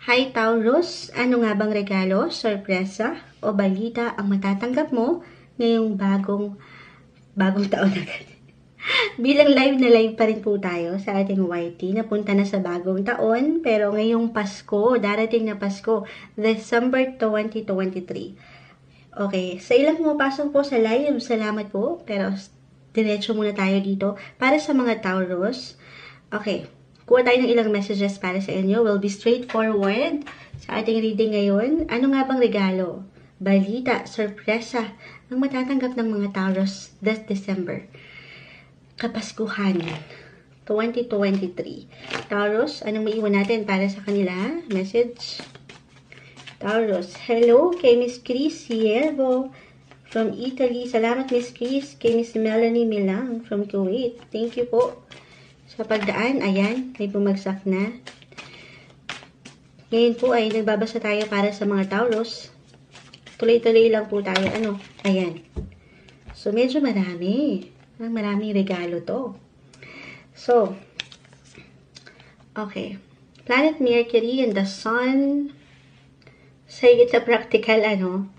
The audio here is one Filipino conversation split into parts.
Hi Taurus, ano nga bang regalo, sorpresa o balita ang matatanggap mo ngayong bagong taon agad? Bilang live pa rin po tayo sa ating YT, napunta na sa bagong taon, pero ngayong Pasko, darating na Pasko, December 2023. Okay, sa ilang pumapasok po sa live, salamat po, pero diretso muna tayo dito para sa mga Taurus. Okay, kuha tayo ng ilang messages para sa inyo. We'll be straightforward sa ating reading ngayon. Ano nga bang regalo, balita, sorpresa ang matatanggap ng mga Taurus this December? Kapaskuhan 2023. Taurus, anong maiwan natin para sa kanila? Message. Taurus, hello kay Miss Chris Siervo from Italy. Salamat Miss Chris. Kay Miss Melanie Milang from Kuwait. Thank you po. Sa pagdaan, ayan, may bumagsak na. Ngayon po ay nagbabasa tayo para sa mga Taurus. Tuloy-tuloy lang po tayo. Ayan. So, medyo marami. Maraming regalo to. So, okay. Planet Mercury and the Sun. Sa higit sa practical,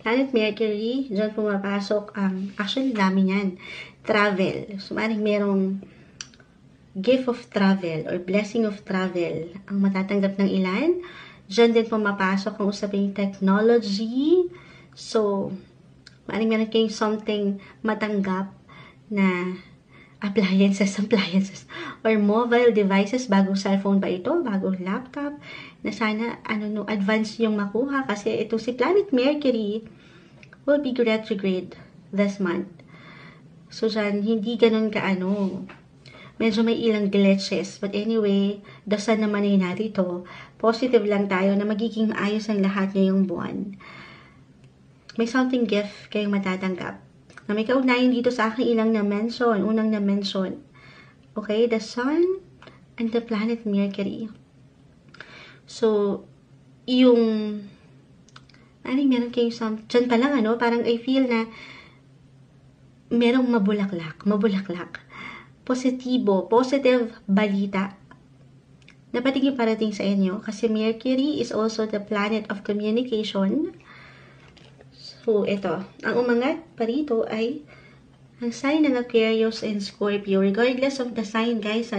Planet Mercury, dyan pumapasok ang, actually, dami yan. Travel. So, maring merong gift of travel or blessing of travel ang matatanggap ng ilan. Diyan din pumapasok ang usaping technology. So, maaaring meron kayong something matanggap na appliances or mobile devices, bagong cellphone ba ito, bagong laptop, na sana advance yung makuha kasi ito si Planet Mercury will be retrograde this month. So, dyan, hindi ganun medyo may ilang glitches. But anyway, dasal naman ay narito. Positive lang tayo na magiging maayos ang lahat ngayong buwan. May something gift kayong matatanggap. Na may kaugnayan dito sa aking unang na-mention. Okay, the Sun and the Planet Mercury. So, meron kayong dyan pa lang, parang I feel na merong mabulaklak. Positive balita na patingin parating sa inyo kasi Mercury is also the planet of communication. So, ito. Ang umangat pa rito ay ang sign ng Aquarius and Scorpio. Regardless of the sign, guys,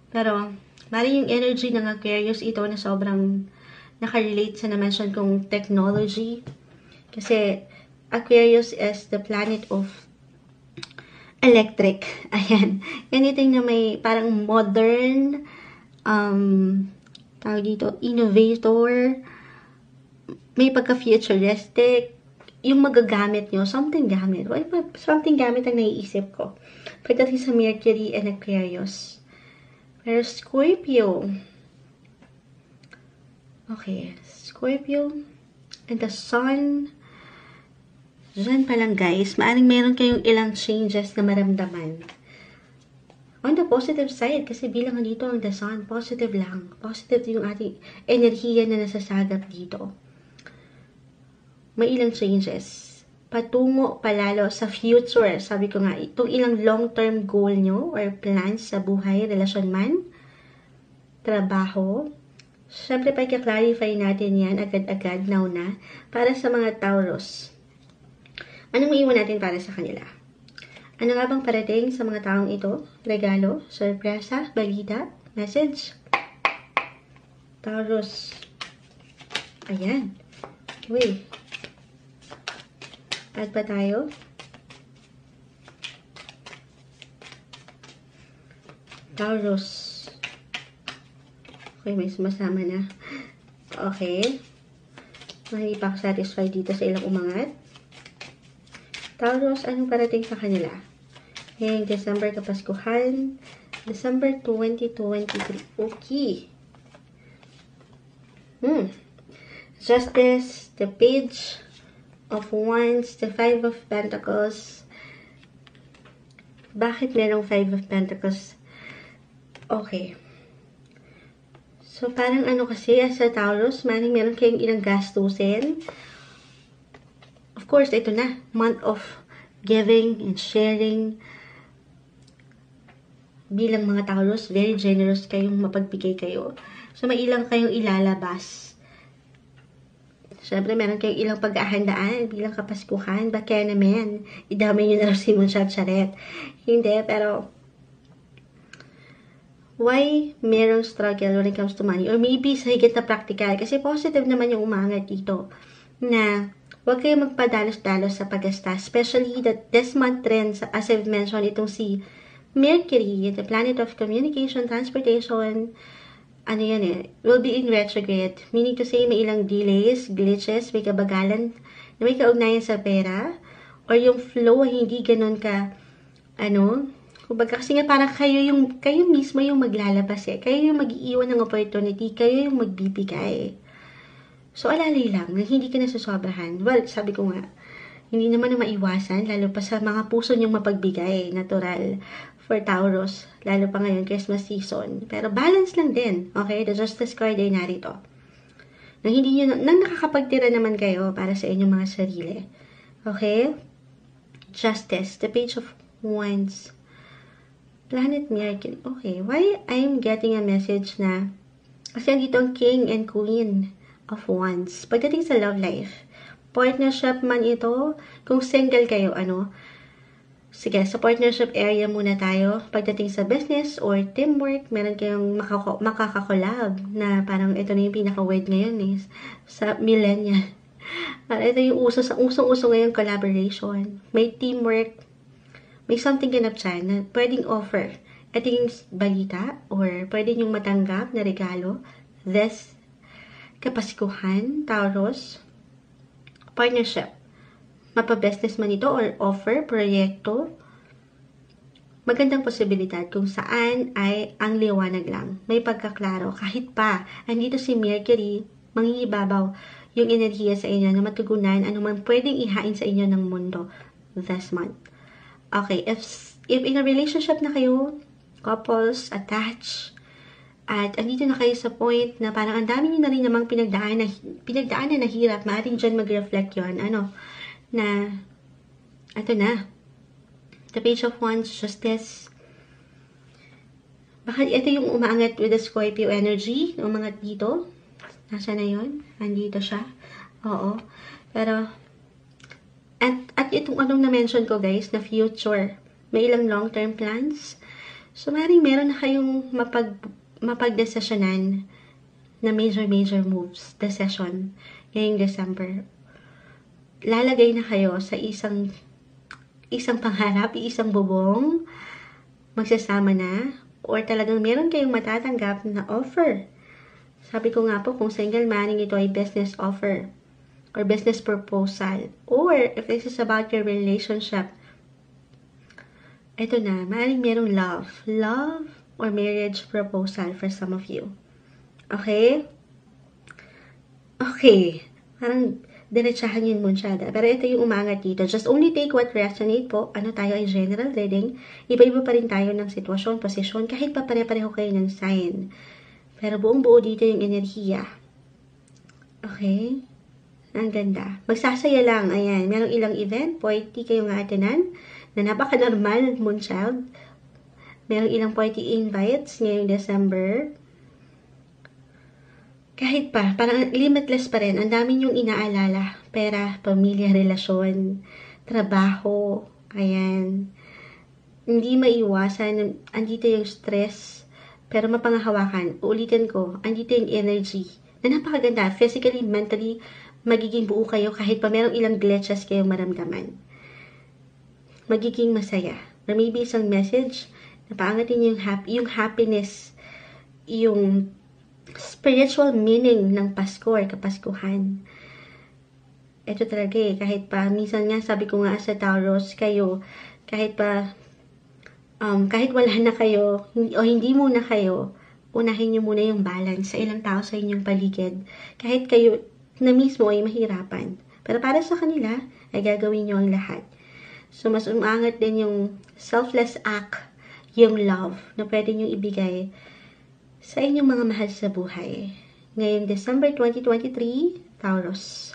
Pero, bali yung energy ng Aquarius ito na sobrang nakarelate sa na-mention kong technology. Kasi, Aquarius is the planet of electric. Ayan. Anything na may parang modern, tawag dito, innovator, may pagka-futuristic, yung magagamit nyo, something gamit ang naiisip ko. Pagdating sa Mercury and Aquarius. Pero Scorpio. Okay. Scorpio and the Sun. Diyan pa lang guys, maaring meron kayong ilang changes na maramdaman. On the positive side, kasi bilang dito ang the Sun, positive lang. Positive yung ating enerhiya na nasasagap dito. May ilang changes. Patungo palalo sa future. Sabi ko nga, itong ilang long-term goal nyo or plans sa buhay, relasyon man, trabaho. Siyempre, pa-clarify natin yan agad-agad, now na, para sa mga Taurus. Anong maiwan natin para sa kanila? Ano nga bang parating sa mga taong ito? Regalo, sorpresa, balita, message? Taurus. Ayan. Uy. Add pa tayo? Taurus. Okay, may sumasama na. Okay. Hindi pa ako satisfied dito sa ilang umangat. Taurus, anong parating sa kanila? Ngayong December Kapaskuhan, December 2023. Okay. Justice, the Page of Wands, the Five of Pentacles. Bakit merong Five of Pentacles? Okay. So, parang kasi, as a Taurus, meron kayong ilang gastusin. Of course, ito na. Month of giving and sharing. Bilang mga Taurus, very generous kayong mapagbigay kayo. So, may ilang kayong ilalabas. Siyempre, meron kayong ilang pag-ahandaan bilang Kapaskuhan. Ba kaya naman, idamay nyo na rin si Munchal Charet. Hindi, pero why merong struggle when it comes to money? Or maybe sa higit na practical. Kasi positive naman yung umangat dito. Na huwag kayo magpadalos-dalos sa paggasta. Especially that this month trends, as I've mentioned, itong si Mercury, the planet of communication, transportation, ano yan will be in retrograde. Meaning to say, may ilang delays, glitches, may kabagalan na may kaugnayan sa pera. Or yung flow, hindi ganun ka, kumbaga kasi nga parang kayo mismo yung maglalabas Kayo yung mag-iiwan ng opportunity, kayo yung magbibigay. So, alalay lang, hindi ka nasusobrahan. Well, sabi ko nga, hindi naman na maiwasan, lalo pa sa mga puso niyong mapagbigay, natural, for Taurus, lalo pa ngayon, Christmas season. Pero balance lang din, okay? The Justice card ay narito. Nang nakakapagtira naman kayo para sa inyong mga sarili. Okay? Justice, the Page of Wands. Planet Mercury. Okay, why I'm getting a message na, kasi andito ang King and Queen of Wands. Pagdating sa love life, partnership man ito, kung single kayo, sige, sa partnership area muna tayo. Pagdating sa business or teamwork, meron kayong makakakolab na parang ito na yung pinaka-word ngayon sa millennial. Ito yung usong-uso ngayong collaboration. May teamwork, may something ganap dyan na pwedeng offer. Ito yung balita or pwede nyong matanggap na regalo. This Kapaskuhan, Taurus, partnership. Mapa-business man ito or offer, proyekto. Magandang posibilidad kung saan ay ang liwanag lang. May pagkaklaro. Kahit pa, andito si Mercury, mangingibabaw yung enerhiya sa inyo na matugunan anuman pwedeng ihain sa inyo ng mundo this month. Okay, if in a relationship na kayo, couples, attached, at andito na kayo sa point na parang ang dami nyo na rin namang pinagdaanan na hirap, maaaring dyan mag-reflect yun, na, ito na, the Page of Wands, Justice. Baka ito yung umaangat with the Scorpio energy, umangat dito. Nasa na yun? Andito siya. Oo. Pero, at itong anong na-mention ko guys, na future, may ilang long-term plans. So, maaaring meron na kayong mapagdesisyonan na major moves, decision, ngayong December. Lalagay na kayo sa isang pangarap, isang bubong, magsasama na, or talagang meron kayong matatanggap na offer. Sabi ko nga po, kung single maning ito ay business offer, or business proposal, or if this is about your relationship, ito na, maaaring merong love or marriage proposal for some of you. Okay? Okay. Parang diretsahan yun munsyada. Pero ito yung umangat dito. Just only take what resonate po. Tayo ay general reading. Iba-iba pa rin tayo ng sitwasyon, posisyon, kahit pa pare-pareho kayo ng sign. Pero buong buo dito yung enerhiya. Okay? Ang ganda. Magsasaya lang. Ayan. Merong ilang event. Pwede kayong atinan na napaka-normal, Moonchild. Merong ilang party invites ngayong December. Kahit pa, parang limitless pa rin. Ang dami yung inaalala. Pera, pamilya, relasyon, trabaho. Ayan. Hindi maiwasan. Andito yung stress. Pero mapangahawakan. Uulitin ko. Andito yung energy. Na napakaganda. Physically, mentally, magiging buo kayo kahit pa merong ilang glitches kayong maramdaman. Magiging masaya. Or maybe isang message na paangatin yung happiness, yung spiritual meaning ng Pasko or Kapaskuhan. Ito talaga kahit pa, minsan nga sabi ko nga sa Taurus, kayo, kahit wala na kayo, o hindi muna kayo, unahin nyo muna yung balance sa ilang tao sa inyong paligid. Kahit kayo na mismo ay mahirapan. Pero para sa kanila, ay gagawin nyo ang lahat. So, mas umangat din yung selfless act, yung love, na pwede nyo ibigay sa inyong mga mahal sa buhay. Ngayong December 2023, Taurus.